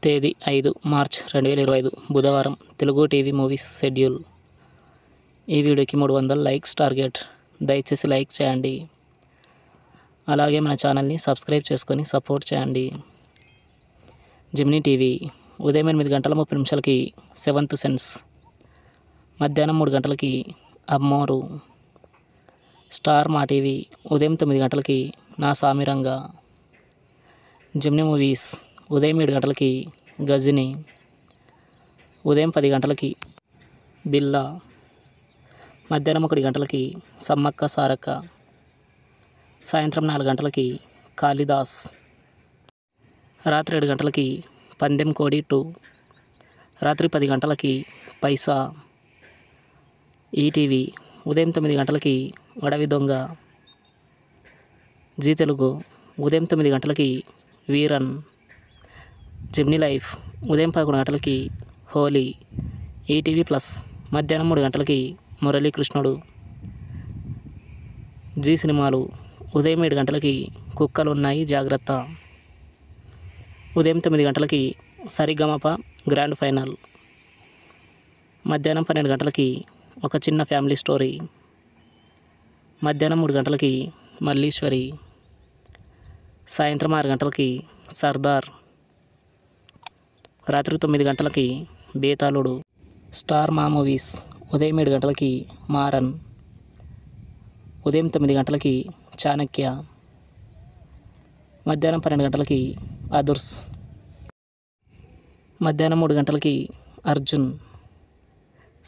తేదీ 5 మార్చ్ 2025 బుధవారం Telugu TV movies schedule. ఈ వీడియోకి 300 లైక్స్ టార్గెట్. దయచేసి లైక్ చేయండి. అలాగే మన ఛానల్ని సబ్స్క్రైబ్ చేసుకొని సపోర్ట్ చేయండి. జెమినీ టీవీ ఉదయం 8:30 సెవెంత్ సెన్స్, మధ్యాహ్నం 3 గంటలకి అమ్మోరు. స్టార్ మా టీవీ ఉదయం 9 గంటలకి నా సామిరంగా. జెమినీ మూవీస్ ఉదయం 7 గంటలకి గజిని, ఉదయం 10 గంటలకి బిల్లా, మధ్యాహ్నం 1 గంటలకి సమ్మక్క సారక్క, సాయంత్రం 4 గంటలకి కాళిదాస్, రాత్రి 7 గంటలకి పందెం కోడి 2, రాత్రి 10 గంటలకి పైసా. ఈటీవీ ఉదయం 9 గంటలకి అడవి దొంగ. జీ తెలుగు ఉదయం 9 గంటలకి వీరన్. జెమినీ లైఫ్ ఉదయం 11 గంటలకి హోలీ. ఈటీవీ ప్లస్ మధ్యాహ్నం 3 గంటలకి మురళీకృష్ణుడు. జీ సినిమాలు ఉదయం 7 గంటలకి కుక్కలున్నాయి జాగ్రత్త. ఉదయం 9 గంటలకి సరిగమప గ్రాండ్ ఫైనల్. మధ్యాహ్నం 12 గంటలకి ఒక చిన్న ఫ్యామిలీ స్టోరీ. మధ్యాహ్నం 3 గంటలకి మల్లీశ్వరి. సాయంత్రం 6 గంటలకి సర్దార్. రాత్రి 9 గంటలకి బేతాళుడు. స్టార్ మా మూవీస్ ఉదయం 7 గంటలకి మారన్. ఉదయం 9 గంటలకి చాణక్య. మధ్యాహ్నం 12 గంటలకి అదుర్స్. మధ్యాహ్నం 3 గంటలకి అర్జున్.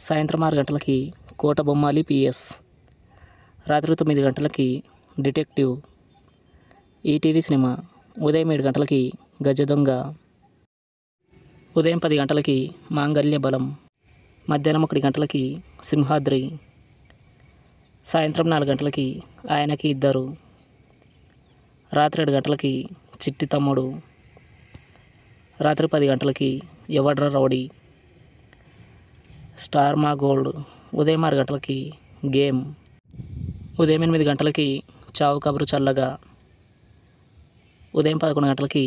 సాయంత్రం 6 గంటలకి కోట బొమ్మాలి పిఎస్. రాత్రి 9 గంటలకి డిటెక్టివ్. ఈటీవీ సినిమా ఉదయం 7 గంటలకి గజదొంగ. ఉదయం 10 గంటలకి మాంగళ్య బలం. మధ్యాహ్నం 1 గంటలకి సింహాద్రి. సాయంత్రం 4 గంటలకి ఆయనకి ఇద్దరు. రాత్రి 7 గంటలకి చిట్టి తమ్ముడు. రాత్రి 10 గంటలకి ఎవడ్రా రౌడీ. స్టార్ మా గోల్డ్ ఉదయం 6 గంటలకి గేమ్. ఉదయం 8 గంటలకి చావు కబురు చల్లగా. ఉదయం 11 గంటలకి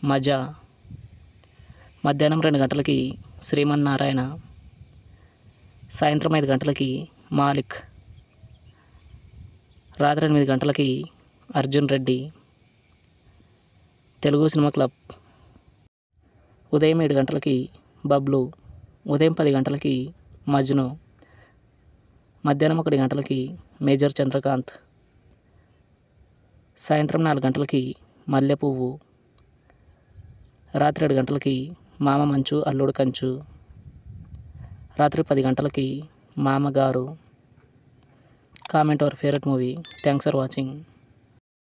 మజా. మధ్యాహ్నం 2 గంటలకి శ్రీమన్నారాయణ. సాయంత్రం 5 గంటలకి మాలిక్. రాత్రి 8 గంటలకి అర్జున్ రెడ్డి. తెలుగు సినిమా క్లబ్ ఉదయం 7 గంటలకి బబ్లు. ఉదయం 10 గంటలకి మజ్ను. మధ్యాహ్నం 1 గంటలకి మేజర్ చంద్రకాంత్. సాయంత్రం 4 గంటలకి మల్లెపువ్వు. రాత్రి 7 గంటలకి మామ మంచు అల్లుడు కంచు. రాత్రి 10 గంటలకి మామగారు. Comment our favourite movie. Thanks for watching.